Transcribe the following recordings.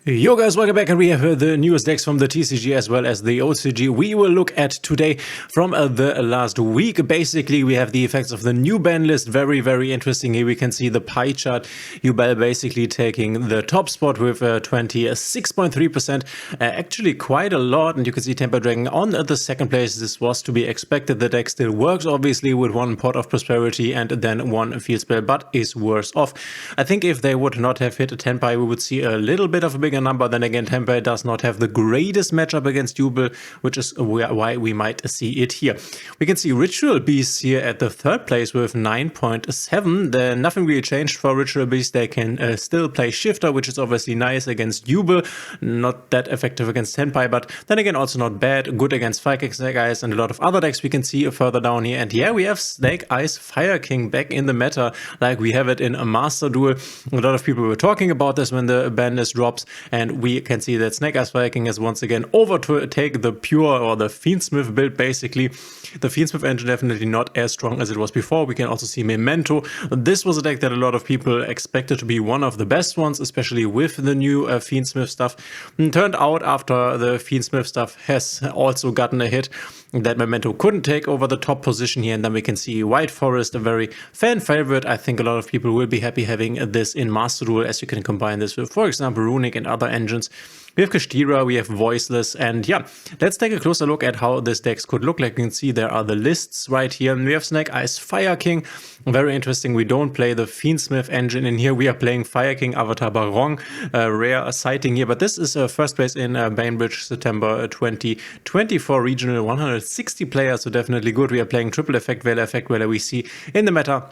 Yo guys, welcome back, and we have the newest decks from the TCG as well as the OCG we will look at today from the last week. Basically, we have the effects of the new ban list. Very interesting. Here we can see the pie chart. Yubel basically taking the top spot with 26.3%. Actually quite a lot, and you can see Tenpai Dragon on the second place. This was to be expected. The deck still works, obviously, with one Pot of Prosperity and then one Field Spell, but is worse off. I think if they would not have hit a Tenpai, we would see a little bit of a bigger number. Then again, Tenpai does not have the greatest matchup against Yubel, which is why we might see it here. We can see Ritual Beast here at the third place with 9.7. Nothing really changed for Ritual Beast. They can still play Shifter, which is obviously nice against Yubel. Not that effective against Tenpai, but then again also not bad. Good against Fire King, Snake Eyes, and a lot of other decks we can see further down here. And yeah, we have Snake Eyes Fire King back in the meta like we have it in a Master Duel. A lot of people were talking about this when the ban list drops, and we can see that Snake Eyes Fire King has once again overtaken the pure or the Fiendsmith build. Basically, the Fiendsmith engine definitely not as strong as it was before. We can also see Memento. This was a deck that a lot of people expected to be one of the best ones, especially with the new Fiendsmith stuff. And turned out after the Fiendsmith stuff has also gotten a hit, that Memento couldn't take over the top position here. And then we can see White Forest, a very fan favorite. I think a lot of people will be happy having this in Master Duel, as you can combine this with, for example, Runic and other engines. We have Kashtira, we have Voiceless, and yeah, let's take a closer look at how this decks could look like. You can see there are the lists right here. And we have Snake Eyes Fire King, very interesting. We don't play the Fiendsmith engine in here. We are playing Fire King Avatar Barong, rare sighting here. But this is first place in Bainbridge, September 2024 regional, 160 players, so definitely good. We are playing Triple Effect Vela we see in the meta.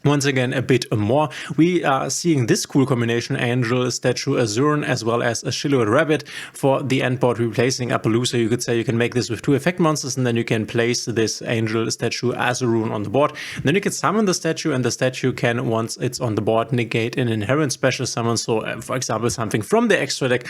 Once again, a bit more. We are seeing this cool combination, Angel, Statue, Azuran, as well as a Silhouette Rabbit for the end board, replacing Appaloosa. You could say you can make this with 2 effect monsters, and then you can place this Angel, Statue, Azuran on the board. And then you can summon the statue, and the statue can, once it's on the board, negate an inherent special summon. So, for example, something from the extra deck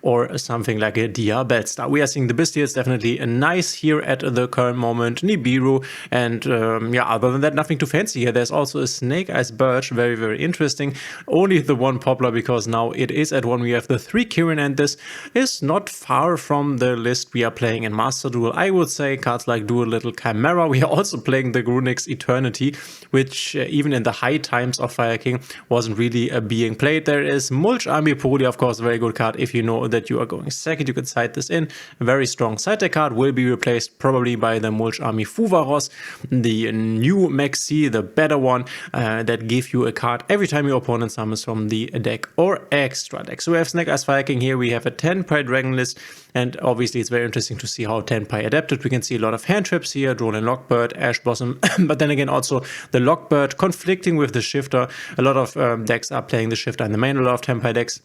or something like a Dia Bellstar. We are seeing the Beast here. It's definitely nice here at the current moment. Nibiru, and yeah, other than that, nothing too fancy here. There's also a Snake Eyes Birch, very interesting. Only the one Poplar, because now it is at 1. We have the 3 Kirin, and this is not far from the list we are playing in Master Duel. I would say cards like Dual Little Chimera. We are also playing the Grunic's Eternity, which even in the high times of Fire King wasn't really being played. There is Mulch Army Puruli, of course, a very good card. If you know that you are going second, you can side this in. A very strong side deck card, will be replaced probably by the Mulch Army Fuvaros, the new Maxi, the better one. That give you a card every time your opponent summons from the deck or extra deck. So we have Snake Eyes Fire King here. We have a Tenpai Dragon list, and obviously it's very interesting to see how Tenpai adapted. We can see a lot of hand traps here, Drone and Lockbird, Ash Blossom, but then again also the Lockbird conflicting with the Shifter. A lot of decks are playing the Shifter in the main, a lot of Tenpai decks.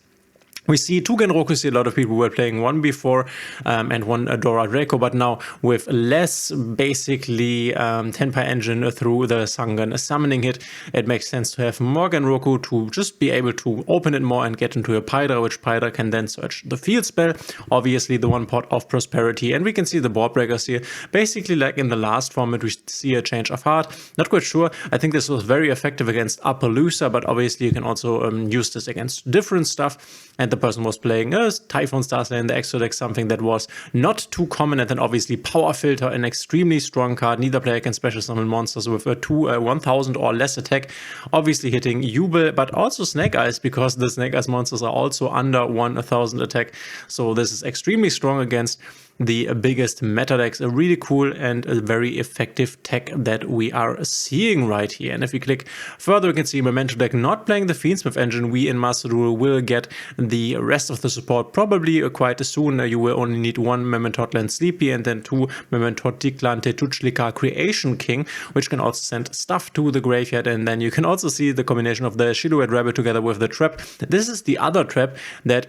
We see 2 Genrokus. A lot of people were playing one before and one Dora Draco, but now with less basically Tenpai engine through the Sangan summoning hit, it makes sense to have more Genroku to just be able to open it more and get into a Pydra, which Pydra can then search the field spell, obviously the one Pot of Prosperity. And we can see the board breakers here. Basically, like in the last format, we see a change of heart. Not quite sure. I think this was very effective against Appaloosa, but obviously you can also use this against different stuff. And the person was playing Typhon Starslayer in the extra deck, something that was not too common. And then obviously Power Filter, an extremely strong card. Neither player can special summon monsters with a 1000 or less attack. Obviously hitting Yubel, but also Snake Eyes, because the Snake Eyes monsters are also under 1000 attack. So this is extremely strong against the biggest meta decks. A really cool and a very effective tech that we are seeing right here. And if we click further, we can see Memento deck not playing the Fiendsmith engine. We in Master Duel will get the rest of the support probably quite soon. You will only need 1 Mementotland Sleepy and then 2 Mementotiklan Tetuchlika Creation King, which can also send stuff to the graveyard. And then you can also see the combination of the Silhouette Rabbit together with the trap. This is the other trap that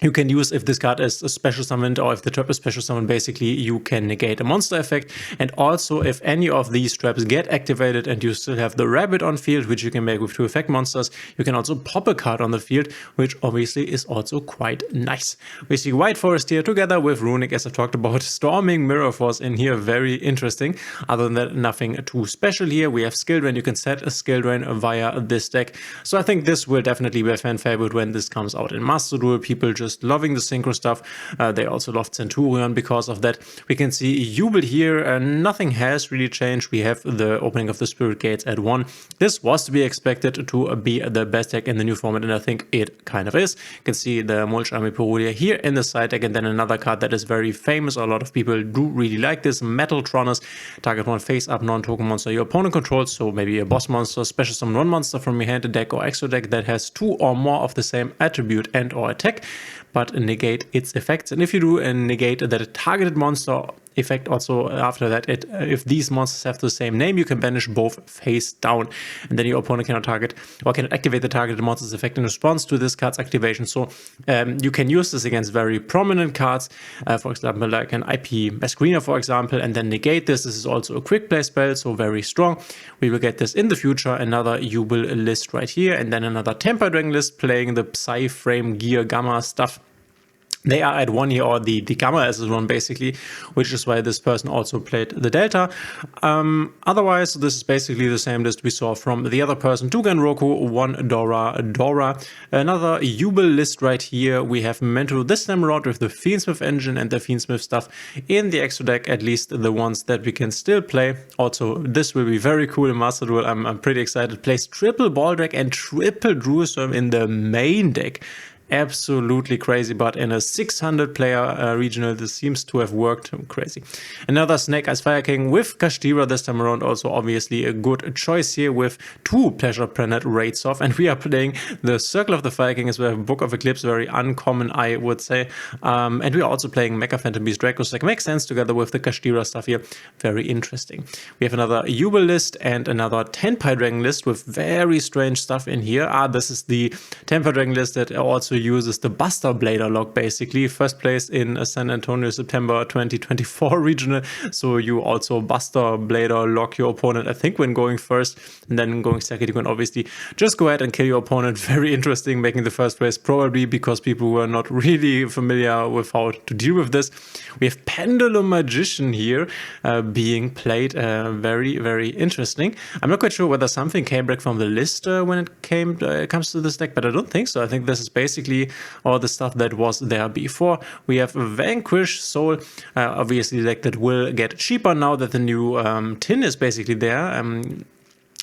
you can use if this card is special summoned, or if the trap is special summoned. Basically you can negate a monster effect. And also if any of these traps get activated and you still have the rabbit on field, which you can make with 2 effect monsters, you can also pop a card on the field, which obviously is also quite nice. We see White Forest here together with Runic, as I talked about. Storming Mirror Force in here, very interesting. Other than that, nothing too special here. We have Skill Drain. You can set a Skill Drain via this deck. So I think this will definitely be a fan favorite when this comes out in Master Duel. People just Bandlist, loving the synchro stuff. They also loved Centurion because of that. We can see Jubel here. Nothing has really changed. We have the opening of the Spirit Gates at 1. This was to be expected to be the best deck in the new format, and I think it kind of is. You can see the Mulch Army Perulia here in the side deck, and then another card that is very famous. A lot of people do really like this. Metaltronus. Target one face-up non-token monster your opponent controls, so maybe a boss monster, special summon one monster from your hand, deck or extra deck that has 2 or more of the same attribute and or attack, but negate its effects. And if you do negate that targeted monster effect also after that, if these monsters have the same name, you can banish both face down, and then your opponent cannot target or cannot activate the targeted monster's effect in response to this card's activation. So you can use this against very prominent cards, for example like an IP Screener for example, and then negate this. This is also a quick play spell, so very strong. We will get this in the future. Another Jubel list right here, and then another Tenpai Dragon list playing the Psy Frame Gear Gamma stuff. They are at 1 here, or the Gamma is 1 basically, which is why this person also played the Delta. Otherwise, this is basically the same list we saw from the other person. 2 Genroku, 1 Dora. Another Jubel list right here. We have Memento this time around with the Fiendsmith engine and the Fiendsmith stuff in the extra deck, at least the ones that we can still play. Also, this will be very cool in Master Duel. I'm pretty excited. Plays triple Baldrack and triple Druisworm in the main deck. Absolutely crazy, but in a 600 player regional, this seems to have worked. Crazy. Another Snake Eyes Fire King with Kashtira this time around, also obviously a good choice here with 2 Pleasure Planet Raids off, and we are playing the Circle of the Fire King as well, Book of Eclipse, very uncommon I would say, and we are also playing Mecha Phantom Beast Draco, so it makes sense together with the Kashtira stuff here. Very interesting. We have another Jubel list and another Tenpai Dragon list with very strange stuff in here. This is the Tenpai Dragon list that also uses the Buster Blader lock basically. First place in San Antonio, September 2024 regional. So you also Buster Blader lock your opponent, I think, when going first, and then going second, you can obviously just go ahead and kill your opponent. Very interesting, making the first place, probably because people were not really familiar with how to deal with this. We have Pendulum Magician here being played. Very, very interesting. I'm not quite sure whether something came back from the list when it comes to this deck, but I don't think so. I think this is basically all the stuff that was there before. We have Vanquish Soul, obviously a deck that will get cheaper now that the new tin is basically there.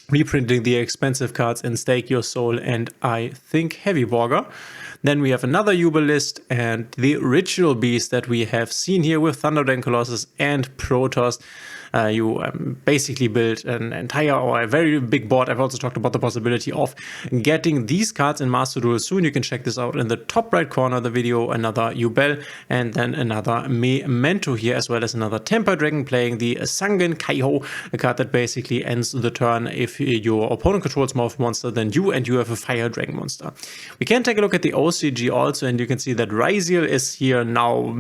Reprinting the expensive cards in Stake Your Soul and I think Heavy Borger. Then we have another Jubel list and the Ritual Beast that we have seen here with Thunder Dragon Colossus and Protoss. You basically build an entire or a very big board. I've also talked about the possibility of getting these cards in Master Duel soon. You can check this out in the top right corner of the video. Another Jubel and then another Memento here, as well as another Tenpai Dragon playing the Sangen Kaiho, a card that basically ends the turn if your opponent controls more of a monster than you and you have a Fire Dragon monster. We can take a look at the OCG also, and you can see that Ryziel is here now,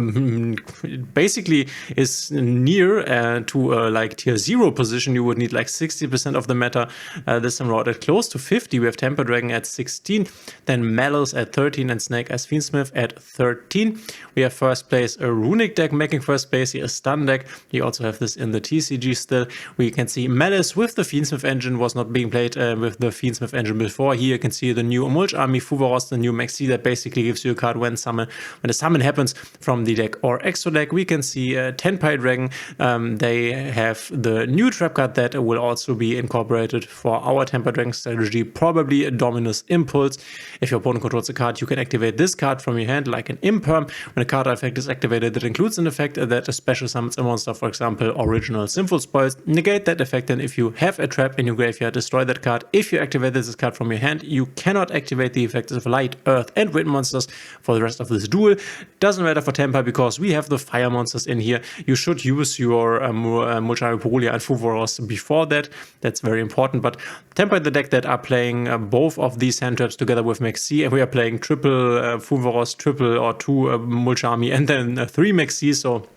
basically is near to like tier 0 position. You would need like 60% of the meta this time around. At close to 50, we have Tenpai Dragon at 16, then Mallows at 13, and Snake Eyes Fiendsmith at 13. We have first place a Runic deck making first place here, a Stun deck. You also have this in the TCG still. We can see Malice with the Fiendsmith engine was not being played with the Fiendsmith engine before. Here you can see the new Mulch Army Fuvaros, the new Maxi that basically gives you a card when a summon happens from the deck or extra deck. We can see Tenpai Dragon. They have the new trap card that will also be incorporated for our Tenpai Dragon strategy, probably a Dominus Impulse. If your opponent controls a card, you can activate this card from your hand like an Imperm. When a card effect is activated, that includes an effect that special summons a monster, for example, Original Sinful Spoils. Negate that effect, and if you have a trap in your graveyard, destroy that card. If you activate this card from your hand, you cannot activate the effects of Light, Earth, and Wind monsters for the rest of this duel. Doesn't matter for Tenpai because we have the Fire monsters in here. You should use your Mulch Army Perulia and Fuvaros before that. That's very important. But Tenpai, the deck that are playing both of these hand traps together with Maxi, and we are playing triple Fuvaros, triple or 2 Mulch Army, and then 3 Maxi. So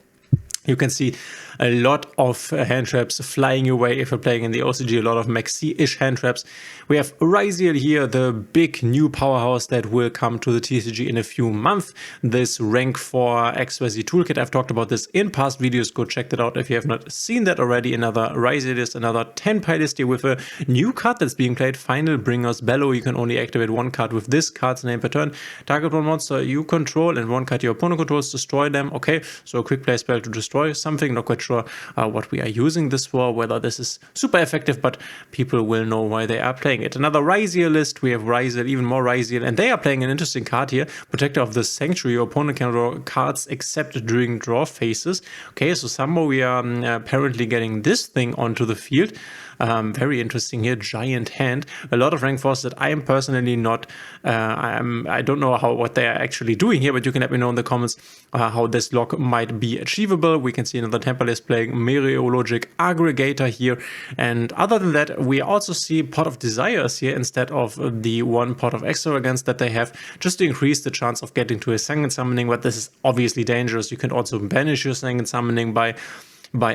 you can see a lot of hand traps flying away if you're playing in the OCG, a lot of Maxi-ish hand traps. We have Ryziel here, the big new powerhouse that will come to the TCG in a few months. This rank 4 XYZ toolkit, I've talked about this in past videos, go check that out if you have not seen that already. Another Ryziel list, another Tenpai list here with a new card that's being played, Final Bringer's Bellow. You can only activate one card with this card's name per turn. Target one monster you control and one card your opponent controls, destroy them. Okay, so a quick play spell to destroy something. Not quite sure what we are using this for, whether this is super effective, but people will know why they are playing it. Another Ryziel list, we have Ryziel, even more Ryziel, and they are playing an interesting card here, Protector of the Sanctuary. Your opponent can draw cards except during draw phases. Okay, so somehow we are apparently getting this thing onto the field. Very interesting here, giant hand. A lot of rank 4s that I am personally not, I don't know what they are actually doing here, but you can let me know in the comments how this lock might be achievable. We can see another Tenpai list playing Meteorologic Aggregator here. And other than that, we also see Pot of Desires here instead of the one Pot of Extravagance that they have, just to increase the chance of getting to a second summoning. But this is obviously dangerous. You can also banish your second summoning by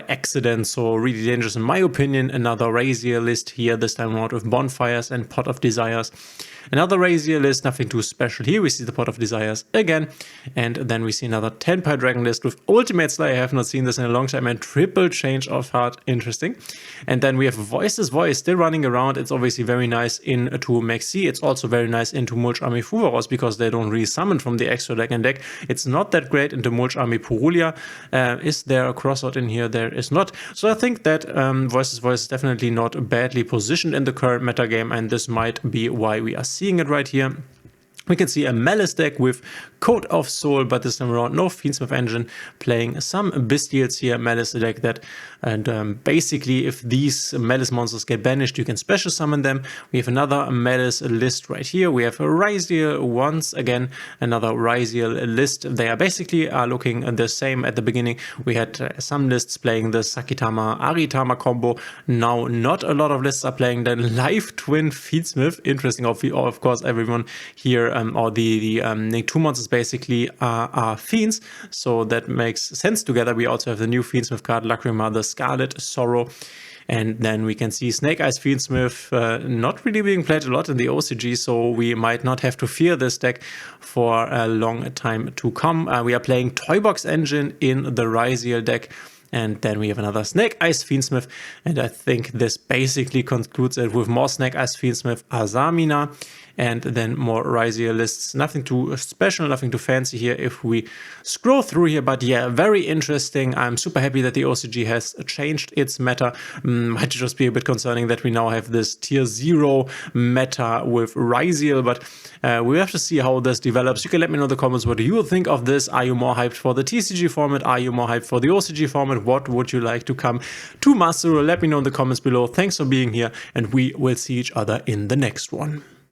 accident, so really dangerous in my opinion. Another Ryziel list here, this time around with Bonfires and Pot of Desires. Another Ryziel list, nothing too special here. We see the Pot of Desires again, and then we see another Tenpai Dragon list with Ultimate Slayer. I have not seen this in a long time, and triple change of heart, interesting. And then we have Voices Voice still running around. It's obviously very nice into Maxi. It's also very nice into Mulch Army Fuvaros because they don't resummon from the extra deck and deck. It's not that great into Mulch Army Purulia. Is there a crossout in here? There is not. So I think that Voices Voice is definitely not badly positioned in the current meta game, and this might be why we are seeing it right here. We can see a Malice deck with Code of Soul, but this time around no Fiendsmith Engine, playing some Bestials here. Malice deck that, and basically if these Malice monsters get banished, you can special summon them. We have another Malice list right here. We have a Ryziel once again, another Ryziel list. They are basically looking the same at the beginning. We had some lists playing the Sakitama Aritama combo. Now not a lot of lists are playing the Live Twin Fiendsmith. Interesting, of course, everyone here or the two monsters basically are fiends, so that makes sense together. We also have the new Fiendsmith card, Lacrima, the Scarlet Sorrow. And then we can see Snake Eyes Fiendsmith not really being played a lot in the OCG, so we might not have to fear this deck for a long time to come. We are playing Toybox Engine in the Ryziel deck. And then we have another Snake Eyes Fiendsmith, and I think this basically concludes it with more Snake Eyes Fiendsmith Azamina, and then more Ryziel lists. Nothing too special, nothing too fancy here if we scroll through here, but yeah, very interesting. I'm super happy that the OCG has changed its meta. Might just be a bit concerning that we now have this tier 0 meta with Ryziel, but we have to see how this develops. You can let me know in the comments, what do you think of this? Are you more hyped for the TCG format? Are you more hyped for the OCG format? What would you like to come to Master? Let me know in the comments below. Thanks for being here, and we will see each other in the next one.